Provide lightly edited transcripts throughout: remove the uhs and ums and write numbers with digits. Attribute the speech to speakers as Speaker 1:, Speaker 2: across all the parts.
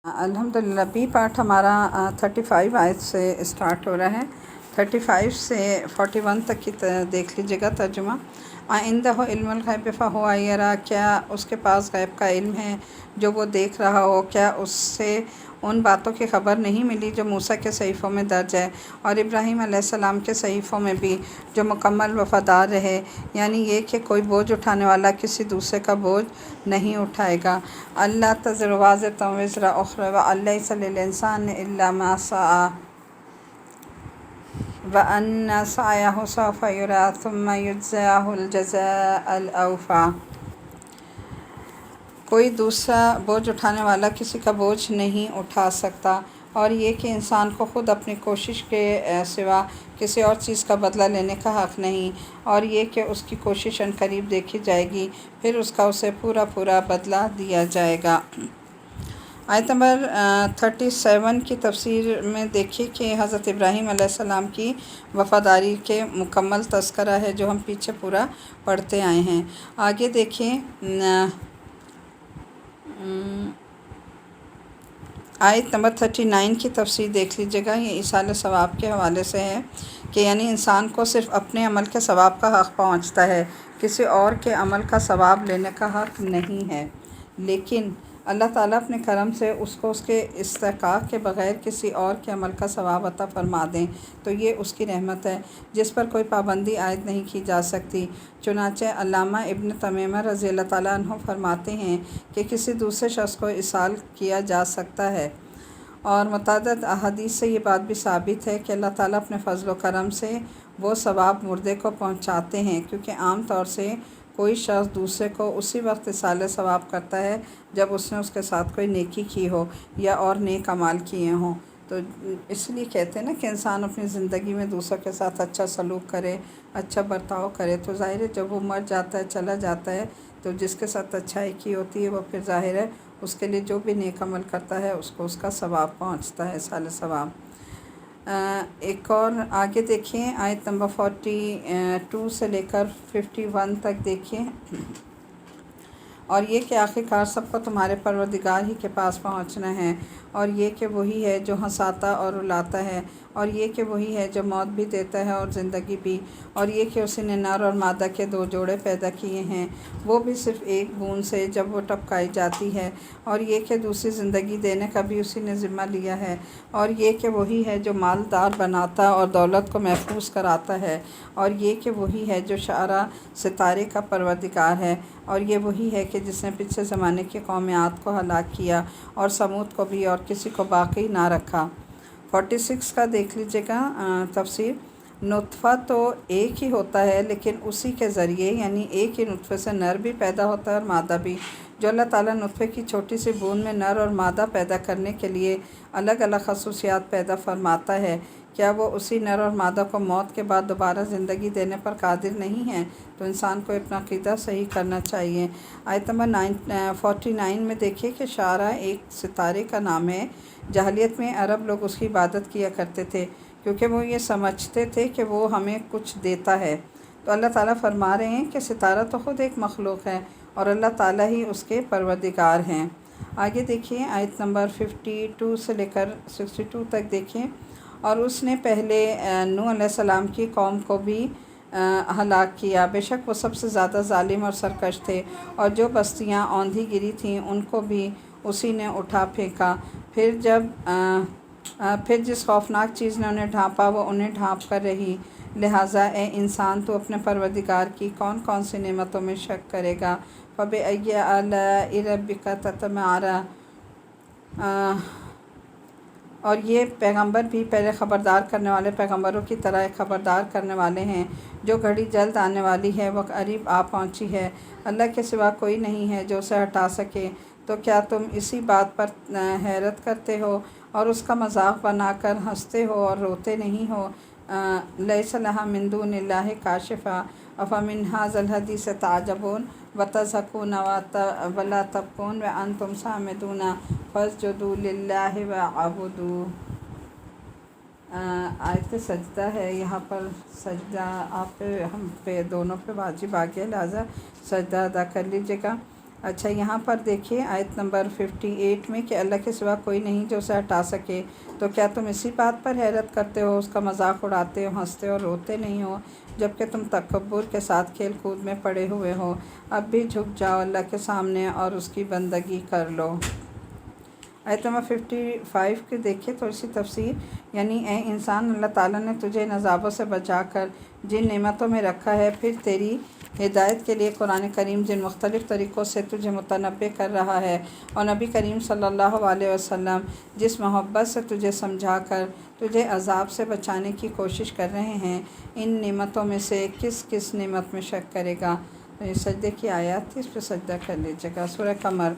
Speaker 1: الحمدللہ be part ہمارا 35 آیت سے اسٹارٹ ہو رہا ہے۔ 35 سے 41 تک کی دیکھ لیجیے گا ترجمہ۔ آئندہ علم الغیب فہو یرا، کیا اس کے پاس غیب کا علم ہے جو وہ دیکھ رہا ہو؟ کیا اس سے ان باتوں کی خبر نہیں ملی جو موسیٰ کے صحیفوں میں درج ہے اور ابراہیم علیہ السلام کے صحیفوں میں بھی، جو مکمل وفادار رہے، یعنی یہ کہ کوئی بوجھ اٹھانے والا کسی دوسرے کا بوجھ نہیں اٹھائے گا۔ اللہ تزر وازرۃ وزر اخری وان لیس للانسان الا ما سعی وان سعیہ سوف یری ثم یجزاہ الجزاء الاوفی۔ کوئی دوسرا بوجھ اٹھانے والا کسی کا بوجھ نہیں اٹھا سکتا، اور یہ کہ انسان کو خود اپنی کوشش کے سوا کسی اور چیز کا بدلہ لینے کا حق نہیں، اور یہ کہ اس کی کوشش عنقریب دیکھی جائے گی، پھر اس کا اسے پورا پورا بدلہ دیا جائے گا۔ آیت نمبر 37 کی تفسیر میں دیکھیے کہ حضرت ابراہیم علیہ السلام کی وفاداری کے مکمل تذکرہ ہے جو ہم پیچھے پورا پڑھتے آئے ہیں۔ آگے دیکھیں آیت نمبر 39 کی تفسیر دیکھ لیجیے گا۔ یہ ایصال ثواب کے حوالے سے ہے کہ یعنی انسان کو صرف اپنے عمل کے ثواب کا حق پہنچتا ہے، کسی اور کے عمل کا ثواب لینے کا حق نہیں ہے، لیکن اللہ تعالیٰ اپنے کرم سے اس کو اس کے استحقاق کے بغیر کسی اور کے عمل کا ثواب عطا فرما دیں تو یہ اس کی رحمت ہے جس پر کوئی پابندی عائد نہیں کی جا سکتی۔ چنانچہ علامہ ابن تیمیہ رضی اللہ تعالیٰ عنہ فرماتے ہیں کہ کسی دوسرے شخص کو ایصال کیا جا سکتا ہے، اور متعدد احادیث سے یہ بات بھی ثابت ہے کہ اللہ تعالیٰ اپنے فضل و کرم سے وہ ثواب مردے کو پہنچاتے ہیں، کیونکہ عام طور سے کوئی شخص دوسرے کو اسی وقت ایصال ثواب کرتا ہے جب اس نے اس کے ساتھ کوئی نیکی کی ہو یا اور نیک اعمال کیے ہوں۔ تو اس لیے کہتے ہیں نا کہ انسان اپنی زندگی میں دوسروں کے ساتھ اچھا سلوک کرے، اچھا برتاؤ کرے، تو ظاہر ہے جب وہ مر جاتا ہے، چلا جاتا ہے، تو جس کے ساتھ اچھائی کی ہوتی ہے وہ پھر ظاہر ہے اس کے لیے جو بھی نیک عمل کرتا ہے اس کو اس کا ثواب پہنچتا ہے، ایصال ثواب۔ ایک اور آگے دیکھیں آیت نمبر 42 سے لے کر 51 تک دیکھیں۔ اور یہ کہ آخرکار سب کو تمہارے پروردگار ہی کے پاس پہنچنا ہے، اور یہ کہ وہی ہے جو ہنساتا اور رلاتا ہے، اور یہ کہ وہی ہے جو موت بھی دیتا ہے اور زندگی بھی، اور یہ کہ اسی نے نر اور مادہ کے 2 جوڑے پیدا کیے ہیں، وہ بھی صرف ایک بوند سے جب وہ ٹپکائی جاتی ہے، اور یہ کہ دوسری زندگی دینے کا بھی اسی نے ذمہ لیا ہے، اور یہ کہ وہی ہے جو مالدار بناتا اور دولت کو محفوظ کراتا ہے، اور یہ کہ وہی ہے جو شعرا ستارے کا پروردگار ہے، اور یہ وہی ہے کہ جس نے پچھلے زمانے کی قوم عاد کو ہلاک کیا اور سمود کو بھی، اور کسی کو باقی نہ رکھا۔ 46 کا دیکھ لیجیے گا تفسیر۔ نطفہ تو ایک ہی ہوتا ہے، لیکن اسی کے ذریعے یعنی ایک ہی نطفے سے نر بھی پیدا ہوتا ہے اور مادہ بھی۔ جو اللہ تعالیٰ نطفے کی چھوٹی سی بوند میں نر اور مادہ پیدا کرنے کے لیے الگ الگ خصوصیات پیدا فرماتا ہے، کیا وہ اسی نر اور مادہ کو موت کے بعد دوبارہ زندگی دینے پر قادر نہیں ہے؟ تو انسان کو اپنا عقیدہ صحیح کرنا چاہیے۔ آیت نمبر 49 میں دیکھیے کہ شعرا ایک ستارے کا نام ہے۔ جاہلیت میں عرب لوگ اس کی عبادت کیا کرتے تھے کیونکہ وہ یہ سمجھتے تھے کہ وہ ہمیں کچھ دیتا ہے۔ تو اللہ تعالیٰ فرما رہے ہیں کہ ستارہ تو خود ایک مخلوق ہے اور اللہ تعالیٰ ہی اس کے پروردگار ہیں۔ آگے دیکھیے آیت نمبر 52 سے لے کر 62 تک دیکھیں۔ اور اس نے پہلے نوح علیہ السلام کی قوم کو بھی ہلاک کیا، بے شک وہ سب سے زیادہ ظالم اور سرکش تھے، اور جو بستیاں اوندھی گری تھیں ان کو بھی اسی نے اٹھا پھینکا، پھر جس خوفناک چیز نے انہیں ڈھانپا وہ انہیں ڈھانپ کر رہی۔ لہٰذا اے انسان تو اپنے پروردگار کی کون کون سی نعمتوں میں شک کرے گا؟ فَبِأَيِّ آلَاءِ رَبِّكَ تَتَمَارَىٰ۔ اور یہ پیغمبر بھی پہلے خبردار کرنے والے پیغمبروں کی طرح ایک خبردار کرنے والے ہیں، جو گھڑی جلد آنے والی ہے، وہ قریب آ پہنچی ہے، اللہ کے سوا کوئی نہیں ہے جو اسے ہٹا سکے۔ تو کیا تم اسی بات پر حیرت کرتے ہو اور اس کا مذاق بنا کر ہنستے ہو اور روتے نہیں ہو؟ لیس لہا من دون اللہ کاشفہ افمن ھذا الحدیث تعجبون وتضحکون ولا تبکون وانتم صامدون فاسجدوا للہ واعبدوا۔ آیت سجدہ ہے، یہاں پر سجدہ آپ پہ ہم پہ دونوں پہ واجب آ گیا، لہٰذا سجدہ ادا کر لیجیے گا۔ اچھا یہاں پر دیکھیے آیت نمبر 58 میں کہ اللہ کے سوا کوئی نہیں جو اسے ہٹا سکے، تو کیا تم اسی بات پر حیرت کرتے ہو، اس کا مذاق اڑاتے ہو، ہنستے اور روتے نہیں ہو، جبکہ تم تکبر کے ساتھ کھیل کود میں پڑے ہوئے ہو؟ اب بھی جھک جاؤ اللہ کے سامنے اور اس کی بندگی کر لو۔ آیت نمبر 55 کے دیکھیں تو اسی تفسیر، یعنی اے انسان، اللہ تعالیٰ نے تجھے ان عذابوں سے بچا کر جن نعمتوں میں رکھا ہے، پھر تیری ہدایت کے لیے قرآن کریم جن مختلف طریقوں سے تجھے متنبع کر رہا ہے، اور نبی کریم صلی اللہ علیہ وسلم جس محبت سے تجھے سمجھا کر تجھے عذاب سے بچانے کی کوشش کر رہے ہیں، ان نعمتوں میں سے کس کس نعمت میں شک کرے گا؟ تو یہ سجدے کی آیات تھی، اس پہ سجدہ کر لیجیے گا۔ سورہ قمر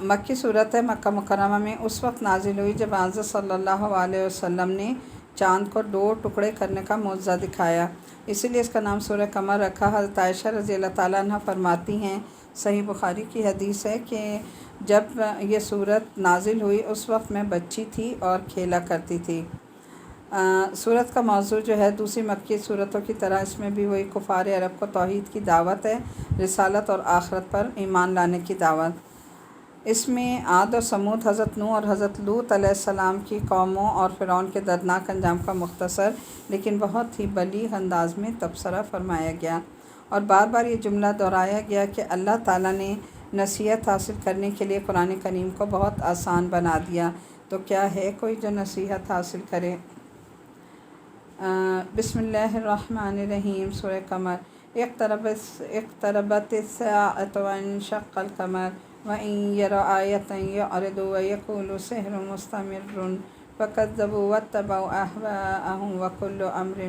Speaker 1: مکی صورت ہے، مکہ مکرمہ میں اس وقت نازل ہوئی جب حضرت صلی اللہ علیہ وسلم نے چاند کو 2 ٹکڑے کرنے کا معجزہ دکھایا، اسی لیے اس کا نام سورہ قمر رکھا۔ حضرت عائشہ رضی اللہ تعالیٰ عنہ فرماتی ہیں، صحیح بخاری کی حدیث ہے کہ جب یہ صورت نازل ہوئی اس وقت میں بچی تھی اور کھیلا کرتی تھی۔ صورت کا موضوع جو ہے دوسری مکی صورتوں کی طرح اس میں بھی وہی کفار عرب کو توحید کی دعوت ہے، رسالت اور آخرت پر ایمان لانے کی دعوت۔ اس میں عاد و سمود، حضرت نوح اور حضرت لوط علیہ السلام کی قوموں اور فرعون کے دردناک انجام کا مختصر لیکن بہت ہی بلیغ انداز میں تبصرہ فرمایا گیا، اور بار بار یہ جملہ دہرایا گیا کہ اللہ تعالیٰ نے نصیحت حاصل کرنے کے لیے قرآن کریم کو بہت آسان بنا دیا، تو کیا ہے کوئی جو نصیحت حاصل کرے؟ بسم اللہ الرحمن الرحیم۔ سورہ قمر۔ اقتربت الساعة وانشق القمر وإن يروا آية يعرضوا ويقولوا سحر مستمر فكذبوا واتبعوا أهواءهم وكل أمر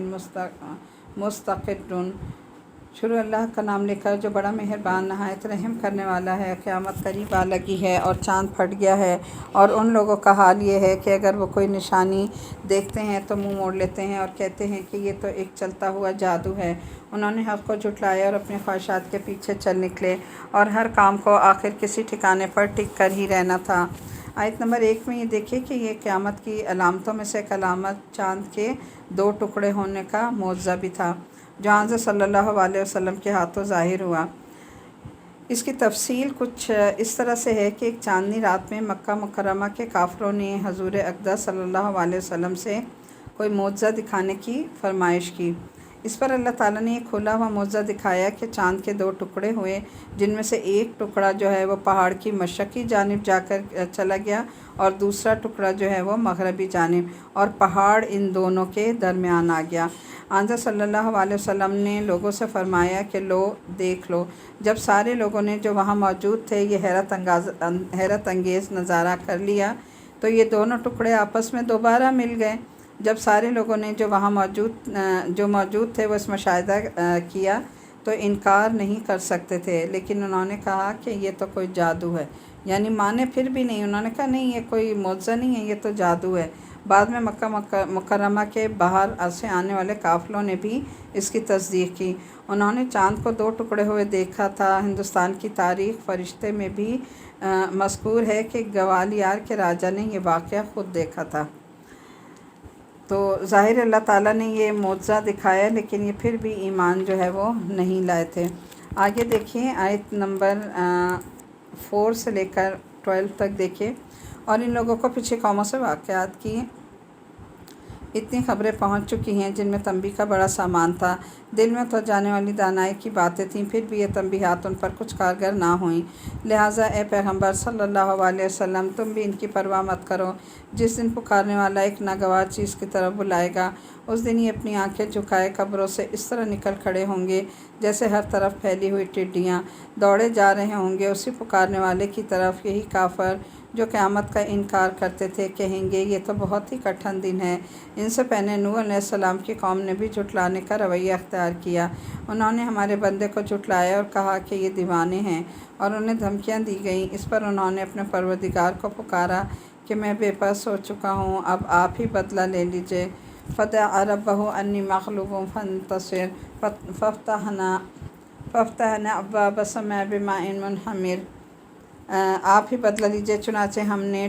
Speaker 1: مستقر۔ شروع اللہ کا نام لے کر جو بڑا مہربان نہایت رحم کرنے والا ہے۔ قیامت قریب آ لگی ہے اور چاند پھٹ گیا ہے، اور ان لوگوں کا حال یہ ہے کہ اگر وہ کوئی نشانی دیکھتے ہیں تو منہ موڑ لیتے ہیں اور کہتے ہیں کہ یہ تو ایک چلتا ہوا جادو ہے۔ انہوں نے حق کو جھٹلایا اور اپنے خواہشات کے پیچھے چل نکلے، اور ہر کام کو آخر کسی ٹھکانے پر ٹک کر ہی رہنا تھا۔ آیت نمبر 1 میں یہ دیکھیں کہ یہ قیامت کی علامتوں میں سے ایک علامت چاند کے 2 ٹکڑے ہونے کا معجزہ بھی تھا، جو حضرت صلی اللہ علیہ وسلم کے ہاتھوں ظاہر ہوا۔ اس کی تفصیل کچھ اس طرح سے ہے کہ ایک چاندنی رات میں مکہ مکرمہ کے کافروں نے حضور اقدس صلی اللہ علیہ وسلم سے کوئی معجزہ دکھانے کی فرمائش کی۔ اس پر اللہ تعالیٰ نے ایک کھلا ہوا معجزہ دکھایا کہ چاند کے 2 ٹکڑے ہوئے، جن میں سے ایک ٹکڑا جو ہے وہ پہاڑ کی مشرقی جانب جا کر چلا گیا، اور دوسرا ٹکڑا جو ہے وہ مغربی جانب، اور پہاڑ ان دونوں کے درمیان آ گیا۔ حضرت صلی اللہ علیہ وسلم نے لوگوں سے فرمایا کہ لو دیکھ لو۔ جب سارے لوگوں نے جو وہاں موجود تھے یہ حیرت انگیز نظارہ کر لیا تو یہ دونوں ٹکڑے آپس میں دوبارہ مل گئے۔ جب سارے لوگوں نے جو وہاں موجود تھے وہ اس مشاہدہ کیا تو انکار نہیں کر سکتے تھے، لیکن انہوں نے کہا کہ یہ تو کوئی جادو ہے، یعنی مانے پھر بھی نہیں، انہوں نے کہا نہیں یہ کوئی معجزہ نہیں ہے، یہ تو جادو ہے۔ بعد میں مکہ مکرمہ کے باہر سے آنے والے قافلوں نے بھی اس کی تصدیق کی، انہوں نے چاند کو 2 ٹکڑے ہوئے دیکھا تھا۔ ہندوستان کی تاریخ فرشتے میں بھی مذکور ہے کہ گوالیار کے راجہ نے یہ واقعہ خود دیکھا تھا۔ تو ظاہر اللہ تعالیٰ نے یہ معجزہ دکھایا، لیکن یہ پھر بھی ایمان جو ہے وہ نہیں لائے تھے۔ آگے دیکھیں آیت نمبر 4 سے لے کر 12 تک دیکھیں۔ اور ان لوگوں کو پچھلی قوموں سے واقعات کی اتنی خبریں پہنچ چکی ہیں جن میں تنبیہ کا بڑا سامان تھا، دل میں اتر جانے والی دانائی کی باتیں تھیں، پھر بھی یہ تنبیہات ان پر کچھ کارگر نہ ہوئیں۔ لہٰذا اے پیغمبر صلی اللہ علیہ وسلم تم بھی ان کی پرواہ مت کرو۔ جس دن پکارنے والا ایک ناگوار چیز کی طرف بلائے گا، اس دن یہ اپنی آنکھیں جھکائے قبروں سے اس طرح نکل کھڑے ہوں گے جیسے ہر طرف پھیلی ہوئی ٹڈیاں دوڑے جا رہے ہوں گے اسی پکارنے والے کی طرف۔ یہی کافر جو قیامت کا انکار کرتے تھے کہیں گے یہ تو بہت ہی کٹھن دن ہے۔ ان سے پہلے نوح علیہ السلام کی قوم نے بھی جھٹلانے کا رویہ اختیار کیا، انہوں نے ہمارے بندے کو جھٹلایا اور کہا کہ یہ دیوانے ہیں، اور انہیں دھمکیاں دی گئیں۔ اس پر انہوں نے اپنے پروردگار کو پکارا کہ میں بے بس ہو چکا ہوں، اب آپ ہی بدلہ لے لیجئے۔ فدعا ربہ انی مغلوب فانتصر ففتحنا ابواب السماء بماء منہمر۔ آپ ہی بدلہ لیجئے، چنانچہ ہم نے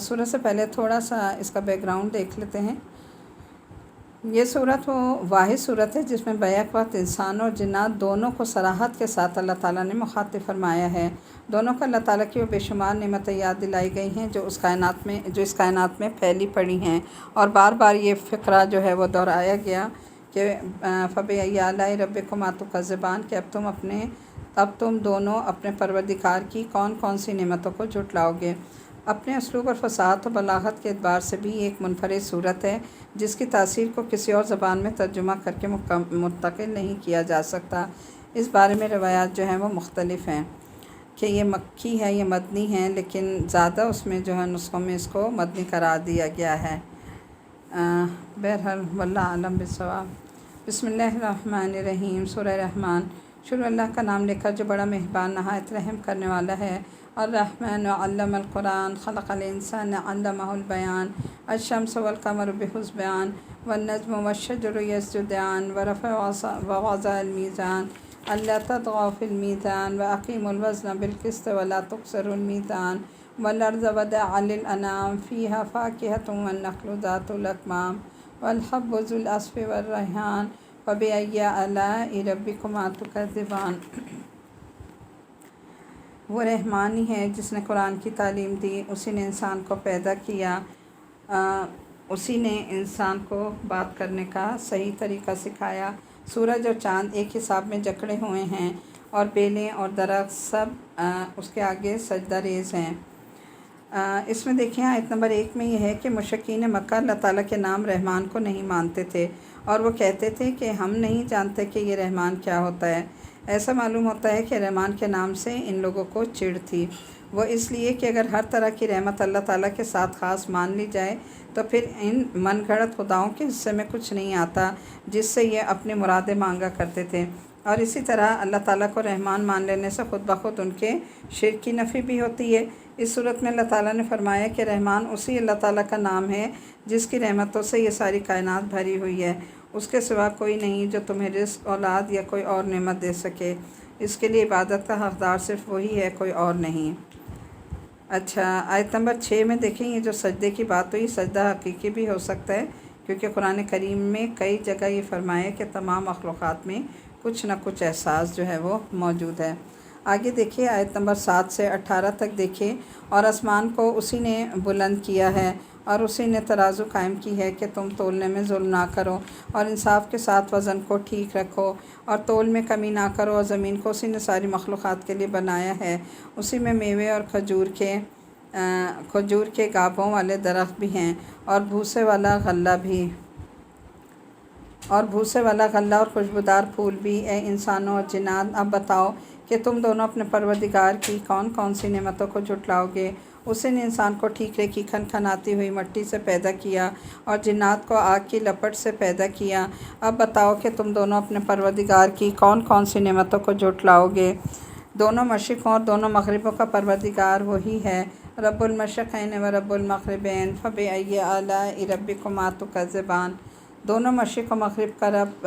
Speaker 1: سورت سے پہلے تھوڑا سا اس کا بیک گراؤنڈ دیکھ لیتے ہیں۔ یہ صورت وہ واحد صورت ہے جس میں بیک وقت انسان اور جنات دونوں کو صراحت کے ساتھ اللہ تعالیٰ نے مخاطب فرمایا ہے۔ دونوں کو اللہ تعالیٰ کی وہ بے شمار نعمتیں یاد دلائی گئی ہیں جو اس کائنات میں پھیلی پڑی ہیں، اور بار بار یہ فقرہ جو ہے وہ دہرایا گیا کہ فَبِأَيِّ آلَاءِ رَبِّكُمَا تُكَذِّبَانِ کہ اب تم دونوں اپنے پروردگار کی کون کون سی نعمتوں کو جھٹلاؤ گے۔ اپنے اسلوب اور فصاحت و بلاغت کے اعتبار سے بھی ایک منفرد صورت ہے جس کی تاثیر کو کسی اور زبان میں ترجمہ کر کے منتقل نہیں کیا جا سکتا۔ اس بارے میں روایات جو ہیں وہ مختلف ہیں کہ یہ مکی ہے، یہ مدنی ہے، لیکن زیادہ اس میں جو ہے نسخوں میں اس کو مدنی قرار دیا گیا ہے۔ بہرحال واللہ اعلم بالصواب۔ بسم اللہ الرحمن الرحیم۔ سورہ رحمان۔ شروع اللہ کا نام لے کر جو بڑا مہربان نہایت رحم کرنے والا ہے۔ الرحمن علم القرآن خلق الانسان علمہ البیان الشمس والقمر بحسبان والنجم والشجر یسجدان ورفع ووضع الميزان الا تطغوا في الميزان واقیموا الوزن بالقسط ولا تخسروا الميزان والارض وضعها للانام فيها فاكهة والنخل ذات الاكمام والحب ذو العصف والريحان فبأي آلاء ربكما تكذبان۔ وہ رحمان ہی ہے جس نے قرآن کی تعلیم دی، اسی نے انسان کو پیدا کیا، اسی نے انسان کو بات کرنے کا صحیح طریقہ سکھایا۔ سورج اور چاند ایک حساب میں جکڑے ہوئے ہیں اور بیلیں اور درخت سب اس کے آگے سجدہ ریز ہیں۔ اس میں دیکھیں آیت نمبر 1 میں یہ ہے کہ مشرکین مکہ اللہ تعالیٰ کے نام رحمان کو نہیں مانتے تھے، اور وہ کہتے تھے کہ ہم نہیں جانتے کہ یہ رحمان کیا ہوتا ہے۔ ایسا معلوم ہوتا ہے کہ رحمان کے نام سے ان لوگوں کو چڑ تھی، وہ اس لیے کہ اگر ہر طرح کی رحمت اللہ تعالیٰ کے ساتھ خاص مان لی جائے تو پھر ان من گھڑت خداؤں کے حصے میں کچھ نہیں آتا جس سے یہ اپنی مرادیں مانگا کرتے تھے، اور اسی طرح اللہ تعالیٰ کو رحمان مان لینے سے خود بخود ان کے شرک کی نفی بھی ہوتی ہے۔ اس صورت میں اللہ تعالیٰ نے فرمایا کہ رحمان اسی اللہ تعالیٰ کا نام ہے جس کی رحمتوں سے یہ ساری کائنات بھری ہوئی ہے، اس کے سوا کوئی نہیں جو تمہیں رزق، اولاد یا کوئی اور نعمت دے سکے، اس کے لیے عبادت کا حقدار صرف وہی ہے، کوئی اور نہیں۔ اچھا، آیت نمبر 6 میں دیکھیں یہ جو سجدے کی بات ہوئی، سجدہ حقیقی بھی ہو سکتا ہے کیونکہ قرآن کریم میں کئی جگہ یہ فرمایا کہ تمام مخلوقات میں کچھ نہ کچھ احساس جو ہے وہ موجود ہے۔ آگے دیکھیے آیت نمبر 7 سے 18 تک دیکھیے، اور آسمان کو اسی نے بلند کیا ہے اور اسی نے ترازو قائم کی ہے کہ تم تولنے میں ظلم نہ کرو اور انصاف کے ساتھ وزن کو ٹھیک رکھو اور تول میں کمی نہ کرو، اور زمین کو اسی نے ساری مخلوقات کے لیے بنایا ہے، اسی میں میوے اور کھجور کے گابوں والے درخت بھی ہیں اور بھوسے والا غلہ اور خوشبودار پھول بھی۔ اے انسانوں اور جنات، اب بتاؤ کہ تم دونوں اپنے پروردگار کی کون کون سی نعمتوں کو جھٹلاؤ گے۔ اسی نے انسان کو ٹھیکرے کی کھنکھناتی ہوئی مٹی سے پیدا کیا اور جنات کو آگ کی لپٹ سے پیدا کیا۔ اب بتاؤ کہ تم دونوں اپنے پروردگار کی کون کون سی نعمتوں کو جھٹلاؤ گے۔ دونوں مشرقوں اور دونوں مغربوں کا پروردگار وہی ہے، رب المشرقین و رب المغربین فبأي آلاء ربكما تكذبان۔ دونوں مشرق و مغرب کا رب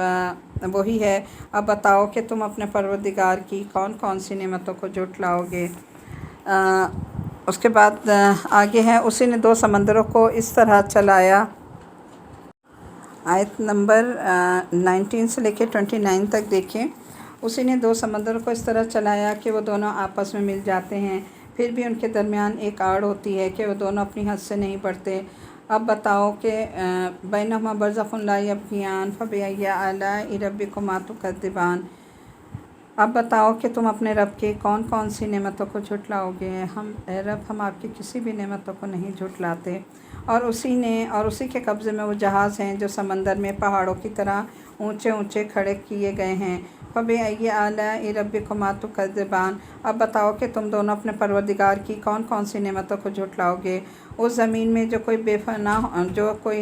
Speaker 1: وہی ہے، اب بتاؤ کہ تم اپنے پروردگار کی کون کون سی نعمتوں کو جھٹلاؤ گے۔ اس کے بعد آگے ہے، اسی نے 2 سمندروں کو اس طرح چلایا۔ آیت نمبر 19 سے لے کے 29 تک دیکھیں، اسی نے 2 سمندروں کو اس طرح چلایا کہ وہ دونوں آپس میں مل جاتے ہیں، پھر بھی ان کے درمیان ایک آڑ ہوتی ہے کہ وہ دونوں اپنی حد سے نہیں بڑھتے۔ اب بتاؤ کہ بینہما برزخ لا یبغیان فبأي آلاء ربکما تکذبان۔ اب بتاؤ کہ تم اپنے رب کی کون کون سی نعمتوں کو جھٹلاؤ گے۔ اے رب، ہم آپ کی کسی بھی نعمتوں کو نہیں جھٹلاتے، اور اسی کے قبضے میں وہ جہاز ہیں جو سمندر میں پہاڑوں کی طرح اونچے اونچے کھڑے کیے گئے ہیں۔ فبأي آلاء ربکما تکذبان۔ اب بتاؤ کہ تم دونوں اپنے پروردگار کی کون کون سی نعمتوں کو جھٹلاؤ گے۔ اس زمین میں جو کوئی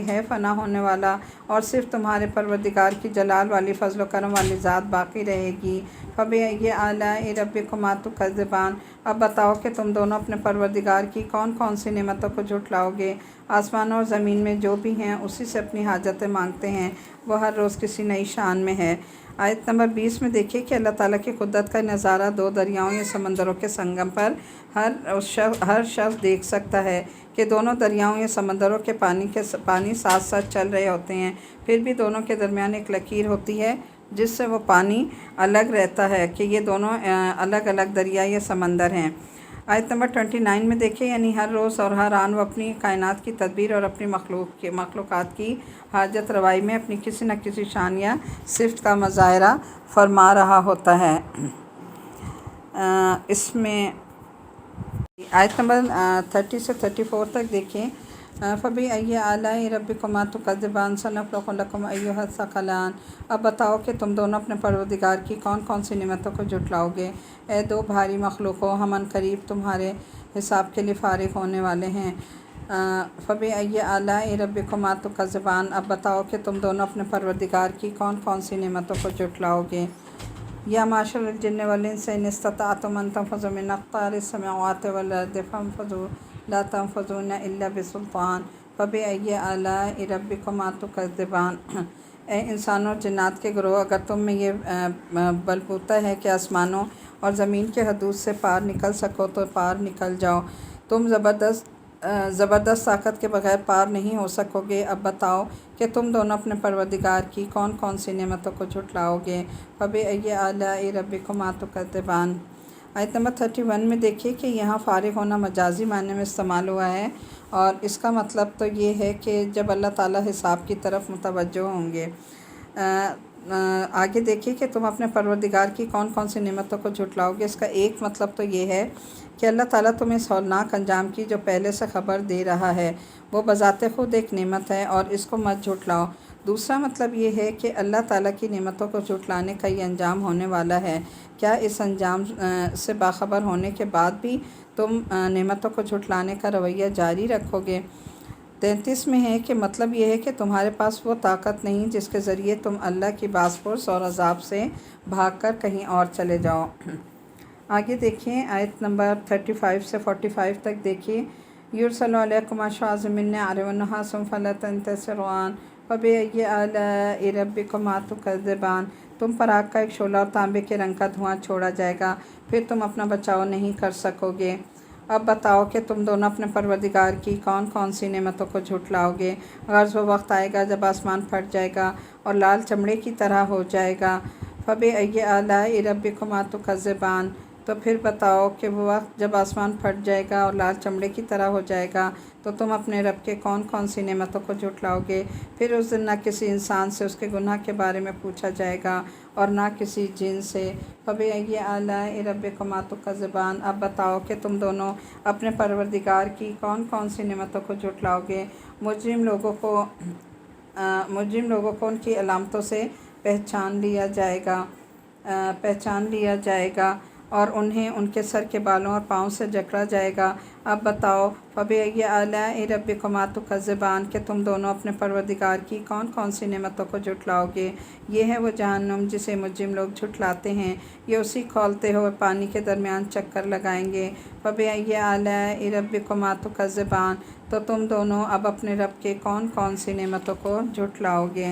Speaker 1: ہے فنا ہونے والا، اور صرف تمہارے پروردگار کی جلال والی فضل و کرم والی ذات باقی رہے گی۔ فبأي آلاء ربکما تکذبان۔ اب بتاؤ کہ تم دونوں اپنے پروردگار کی کون کون سی نعمتوں کو جھٹلاؤ گے۔ آسمانوں اور زمین میں جو بھی ہیں اسی سے اپنی حاجتیں مانگتے ہیں، وہ ہر روز کسی نئی شان میں ہے۔ آیت نمبر 20 میں دیکھیے کہ اللہ تعالیٰ کی قدرت کا نظارہ 2 دریاؤں یا سمندروں کے سنگم پر ہر شخص دیکھ سکتا ہے، کہ دونوں دریاؤں یا سمندروں کے پانی ساتھ ساتھ چل رہے ہوتے ہیں، پھر بھی دونوں کے درمیان ایک لکیر ہوتی ہے جس سے وہ پانی الگ رہتا ہے کہ یہ دونوں الگ الگ دریا یا سمندر ہیں۔ آیت نمبر 29 میں دیکھیں، یعنی ہر روز اور ہر آن وہ اپنی کائنات کی تدبیر اور اپنی مخلوقات کی حاجت روائی میں اپنی کسی نہ کسی شان یا صفت کا مظاہرہ فرما رہا ہوتا ہے۔ اس میں آیت نمبر 30 سے 34 تک دیکھیں، فَبِأَيِّ آلَاءِ رَبِّكُمَا تُكَذِّبَانِ سَنَفْرُغُ لَكُمْ أَيُّهَ الثَّقَلَانِ۔ اب بتاؤ کہ تم دونوں اپنے پروردگار کی کون کون سی نعمتوں کو جھٹلاؤ گے۔ اے دو بھاری مخلوقوں، ہم عنقریب تمہارے حساب کے لیے فارغ ہونے والے ہیں۔ فَبِأَيِّ آلَاءِ رَبِّكُمَا تُكَذِّبَانِ۔ اب بتاؤ کہ تم دونوں اپنے پروردگار کی کون کون سی نعمتوں کو جھٹلاؤ گے۔ یا معشر الجن والانس ان استطعتم ان تنفذوا من اقطار السماوات والارض فانفذوا لا تنفذون الا بسلطان فبأي آلاء ربكما تكذبان۔ اے انسانوں اور جنات کے گروہ، اگر تم میں یہ بلبوتا ہے کہ آسمانوں اور زمین کے حدود سے پار نکل سکو تو پار نکل جاؤ، تم زبردست طاقت کے بغیر پار نہیں ہو سکو گے۔ اب بتاؤ کہ تم دونوں اپنے پروردگار کی کون کون سی نعمتوں کو جھٹلاؤ گے۔ فَبِأَيِّ آلَاءِ رَبِّكُمَا تُكَذِّبَانِ۔ آیت نمبر 31 میں دیکھیے کہ یہاں فارغ ہونا مجازی معنی میں استعمال ہوا ہے، اور اس کا مطلب تو یہ ہے کہ جب اللہ تعالیٰ حساب کی طرف متوجہ ہوں گے۔ آگے دیکھیے کہ تم اپنے پروردگار کی کون کون سی نعمتوں کو جھٹلاؤ گے۔ اس کا ایک مطلب تو یہ ہے کہ اللہ تعالیٰ تمہیں اس ہولناک انجام کی جو پہلے سے خبر دے رہا ہے وہ بذات خود ایک نعمت ہے اور اس کو مت جھٹلاؤ۔ دوسرا مطلب یہ ہے کہ اللہ تعالیٰ کی نعمتوں کو جھٹلانے کا یہ انجام ہونے والا ہے، کیا اس انجام سے باخبر ہونے کے بعد بھی تم نعمتوں کو جھٹلانے کا رویہ جاری رکھو گے۔ 33 میں ہے کہ مطلب یہ ہے کہ تمہارے پاس وہ طاقت نہیں جس کے ذریعے تم اللہ کی باز پرس اور عذاب سے بھاگ کر کہیں اور چلے جاؤ۔ آگے دیکھیں آیت نمبر 35 سے 45 تک دیکھیے، یُرْسَلُ عَلَيْكُمْ شُوَاظٌ مِّن نَارٍ وَنُحَاسٌ فَلَا تَنتَصِرَانِ فَبِأَيِّ آلَاءِ رَبِّكُمَا تُكَذِّبَانِ۔ تم پر آگ کا ایک شعلہ اور تانبے کے رنگ کا دھواں چھوڑا جائے گا، پھر تم اپنا بچاؤ نہیں کر سکو گے۔ اب بتاؤ کہ تم دونوں اپنے پروردگار کی کون کون سی نعمتوں کو جھٹلاؤ گے۔ غرض وہ وقت آئے گا جب آسمان پھٹ جائے گا اور لال چمڑے کی طرح ہو جائے گا۔ فَبِأَيِّ آلَاءِ رَبِّكُمَا تُكَذِّبَانِ۔ تو پھر بتاؤ کہ وہ وقت جب آسمان پھٹ جائے گا اور لال چمڑے کی طرح ہو جائے گا تو تم اپنے رب کے کون کون سی نعمتوں کو جھٹلاؤ گے۔ پھر اس دن نہ کسی انسان سے اس کے گناہ کے بارے میں پوچھا جائے گا اور نہ کسی جن سے۔ فَبِأَيِّ آلَاءِ رَبِّكُمَا تُكَذِّبَانِ۔ اب بتاؤ کہ تم دونوں اپنے پروردگار کی کون کون سی نعمتوں کو جھٹلاؤ گے۔ مجرم لوگوں کو ان کی علامتوں سے پہچان لیا جائے گا اور انہیں ان کے سر کے بالوں اور پاؤں سے جکڑا جائے گا۔ اب بتاؤ فَبِأَيِّ آلَاءِ رَبِّكُمَا تُكَذِّبَانِ کہ تم دونوں اپنے پروردگار کی کون کون سی نعمتوں کو جھٹلاؤ گے۔ یہ ہے وہ جہنم جسے مجرم لوگ جھٹلاتے ہیں، یہ اسی کھولتے ہوئے پانی کے درمیان چکر لگائیں گے۔ فَبِأَيِّ آلَاءِ رَبِّكُمَا تُكَذِّبَانِ۔ تو تم دونوں اب اپنے رب کے کون کون سی نعمتوں کو جھٹلاؤ گے۔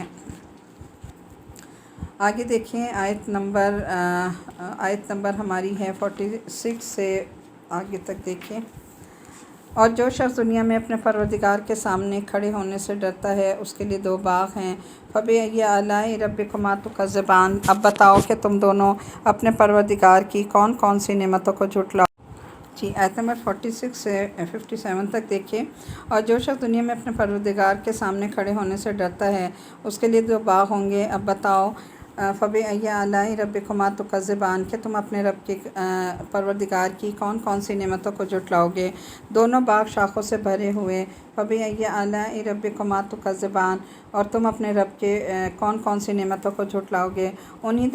Speaker 1: آگے دیکھیں آیت نمبر ہماری ہے 46 سے آگے تک دیکھیں، اور جو شخص دنیا میں اپنے پروردگار کے سامنے کھڑے ہونے سے ڈرتا ہے اس کے لیے دو باغ ہیں۔ فَبِأَيِّ آلَاءِ رَبِّكُمَا تُكَذِّبَانِ۔ اب بتاؤ کہ تم دونوں اپنے پروردگار کی کون کون سی نعمتوں کو جھٹلاؤ۔ جی آیت نمبر 46 سے 57 تک دیکھیں، اور جو شخص دنیا میں اپنے پروردگار کے سامنے کھڑے ہونے سے ڈرتا ہے اس کے لیے دو باغ ہوں گے۔ اب بتاؤ فَبِأَيِّ آلَاءِ رَبِّكُمَا تُكَذِّبَانِ کہ تم اپنے رب کے پروردگار کی کون کون سی نعمتوں کو جھٹلاؤ گے۔ دونوں باغ شاخوں سے بھرے ہوئے۔ فَبِأَيِّ آلَاءِ رَبِّكُمَا تُكَذِّبَانِ۔ اور تم اپنے رب کے کون کون سی نعمتوں کو جھٹلاؤ گے۔ انہی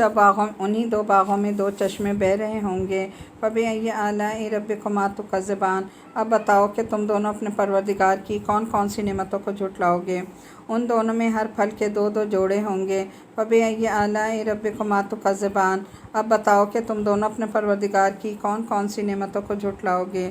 Speaker 1: دو باغوں میں دو چشمے بہہ رہے ہوں گے۔ فَبِأَيِّ آلَاءِ رَبِّكُمَا تُكَذِّبَانِ۔ اب بتاؤ کہ تم دونوں اپنے پروردگار کی کون کون سی نعمتوں کو جھٹلاؤ گے۔ ان دونوں میں ہر پھل کے دو دو جوڑے ہوں گے۔ فَبِأَيِّ آلَاءِ رَبِّكُمَا تُكَذِّبَانِ۔ اب بتاؤ کہ تم دونوں اپنے پروردگار کی کون کون سی نعمتوں کو جھٹلاؤ گے۔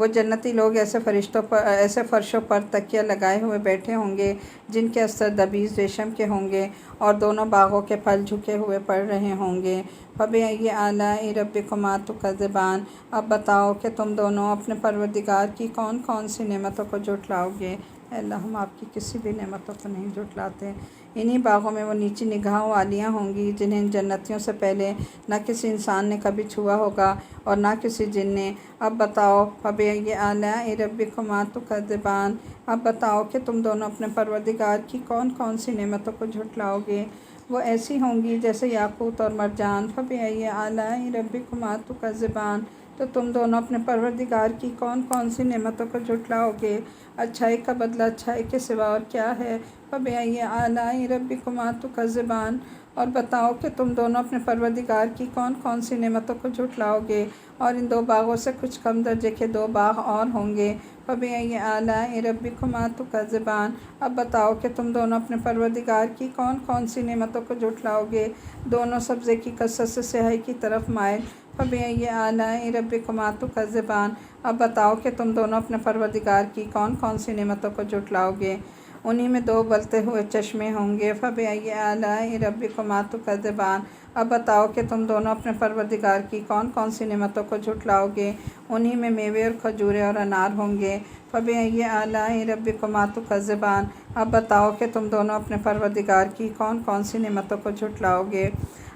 Speaker 1: وہ جنتی لوگ ایسے فرشوں پر تکیہ لگائے ہوئے بیٹھے ہوں گے جن کے استر دبیز ریشم کے ہوں گے، اور دونوں باغوں کے پھل جھکے ہوئے پڑ رہے ہوں گے۔ فَبِأَيِّ آلَاءِ رَبِّكُمَا تُكَذِّبَانِ، اب بتاؤ کہ تم دونوں اپنے پروردگار کی کون کون سی نعمتوں کو جھٹلاؤ گے۔ اے اللہ، ہم آپ کی کسی بھی نعمتوں کو نہیں جھٹلاتے۔ انہی باغوں میں وہ نیچی نگاہوں والیاں ہوں گی جنہیں جنتیوں سے پہلے نہ کسی انسان نے کبھی چھوا ہوگا اور نہ کسی جن نے۔ اب بتاؤ فَبِأَيِّ آلَاءِ رَبِّكُمَا تُكَذِّبَانِ، اب بتاؤ کہ تم دونوں اپنے پروردگار کی کون کون سی نعمتوں کو جھٹلاؤ گے۔ وہ ایسی ہوں گی جیسے یاقوت اور مرجان۔ فَبِأَيِّ آلَاءِ رَبِّكُمَا تُكَذِّبَانِ، تو تم دونوں اپنے پروردگار کی کون کون سی نعمتوں کو جھٹلاؤ گے۔ اچھائی کا بدلہ اچھائی کے سوا اور کیا ہے۔ فَبِأَيِّ آلَاءِ رَبِّكُمَا تُكَذِّبَانِ، اور بتاؤ کہ تم دونوں اپنے پروردگار کی کون کون سی نعمتوں کو جھٹلاؤ گے۔ اور ان دو باغوں سے کچھ کم درجے کے دو باغ اور ہوں گے۔ فَبِأَيِّ آلَاءِ رَبِّكُمَا تُكَذِّبَانِ، اب بتاؤ کہ تم دونوں اپنے پروردگار کی کون کون سی نعمتوں کو جھٹلاؤ گے۔ دونوں سبزے کی کثرت سے سیاہی کی طرف مائل۔ فَبِأَيِّ آلَاءِ رَبِّكُمَا تُكَذِّبَانِ، اب بتاؤ کہ تم دونوں اپنے پروردگار کی کون کون سی نعمتوں کو جھٹلاؤ گے۔ انہی میں دو ابلتے ہوئے چشمے ہوں گے۔ فَبِأَيِّ آلَاءِ رَبِّكُمَا تُكَذِّبَانِ، اب بتاؤ کہ تم دونوں اپنے پروردگار کی کون کون سی نعمتوں کو جھٹلاؤ گے۔ انہی میں میوے اور کھجوریں اور انار ہوں گے۔ فَبِأَيِّ آلَاءِ رَبِّكُمَا تُكَذِّبَانِ، اب بتاؤ کہ تم دونوں اپنے پروردگار کی کون کون سی نعمتوں کو جھٹلاؤ گے۔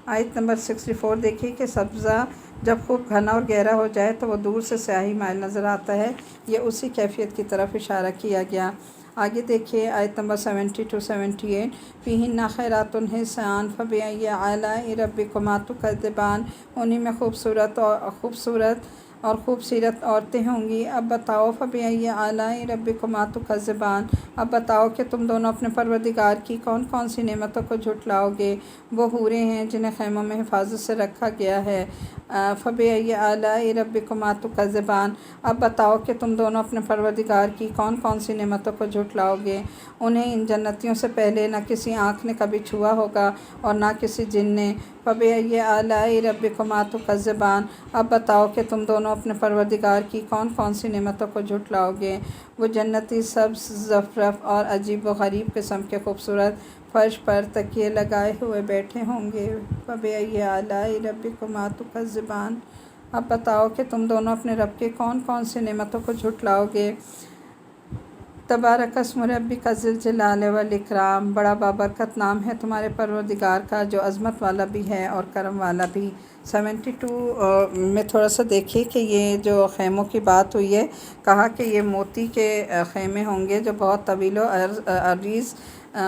Speaker 1: آیت نمبر 64 دیکھیے کہ سبزہ جب خوب گھنا اور گہرا ہو جائے تو وہ دور سے سیاہی مائل نظر آتا ہے، یہ اسی کیفیت کی طرف اشارہ کیا گیا۔ آگے دیکھیے آیت نمبر 70-78، فِيهِنَّ خَيْرَاتٌ حِسَانٌ فَبِأَيِّ آلَاءِ رَبِّكُمَا تُكَذِّبَانِ، انہی میں خوبصورت اور خوبصیرت عورتیں ہوں گی۔ اب بتاؤ فَبِأَيِّ آلَاءِ رَبِّكُمَا تُكَذِّبَانِ، اب بتاؤ کہ تم دونوں اپنے پروردگار کی کون کون سی نعمتوں کو جھٹلاؤ گے۔ وہ حوریں ہیں جنہیں خیموں میں حفاظت سے رکھا گیا ہے۔ فَبِأَيِّ آلَاءِ رَبِّكُمَا تُكَذِّبَانِ، اب بتاؤ کہ تم دونوں اپنے پروردگار کی کون کون سی نعمتوں کو جھٹلاؤ گے۔ انہیں ان جنتیوں سے پہلے نہ کسی آنکھ نے کبھی چھوا ہوگا اور نہ کسی جن نے۔ فَبِأَيِّ آلَاءِ رَبِّكُمَا تُكَذِّبَانِ، اب بتاؤ کہ تم دونوں اپنے پروردگار کی کون کون سی نعمتوں کو جھٹلاؤ گے۔ وہ جنتی سبز، زرف اور عجیب و غریب قسم کے خوبصورت فرش پر تکیے لگائے ہوئے بیٹھے ہوں گے۔ فَبِأَيِّ آلَاءِ رَبِّكُمَا تُكَذِّبَانِ، اب بتاؤ کہ تم دونوں اپنے رب کے کون کون سی نعمتوں کو جھٹلاؤ گے۔ تبارک اسم ربک ذی الجلال والاکرام، بڑا بابرکت نام ہے تمہارے پروردگار کا جو عظمت والا بھی ہے اور کرم والا بھی۔ 72 میں تھوڑا سا دیکھیے کہ یہ جو خیموں کی بات ہوئی ہے، کہا کہ یہ موتی کے خیمے ہوں گے جو بہت طویل و عریض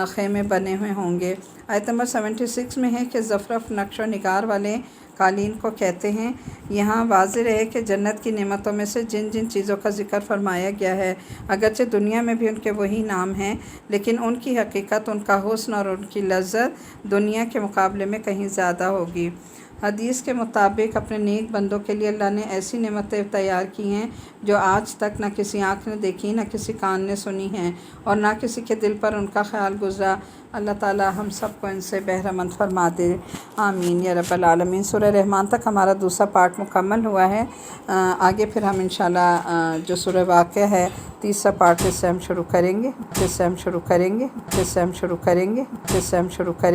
Speaker 1: خیمے بنے ہوئے ہوں گے۔ آیت نمبر 76 میں ہے کہ زفرف نقش و نگار والے قالین کو کہتے ہیں۔ یہاں واضح رہے کہ جنت کی نعمتوں میں سے جن جن چیزوں کا ذکر فرمایا گیا ہے، اگرچہ دنیا میں بھی ان کے وہی نام ہیں، لیکن ان کی حقیقت، ان کا حسن اور ان کی لذت دنیا کے مقابلے میں کہیں زیادہ ہوگی۔ حدیث کے مطابق اپنے نیک بندوں کے لیے اللہ نے ایسی نعمتیں تیار کی ہیں جو آج تک نہ کسی آنکھ نے دیکھی، نہ کسی کان نے سنی ہیں اور نہ کسی کے دل پر ان کا خیال گزرا۔ اللہ تعالی ہم سب کو ان سے بہرہ مند فرما دے، آمین یا رب العالمین۔ سورہ رحمان تک ہمارا دوسرا پارٹ مکمل ہوا ہے۔ آگے پھر ہم انشاءاللہ جو سورہ واقعہ ہے تیسرا پارٹ اس سے ہم شروع کریں گے۔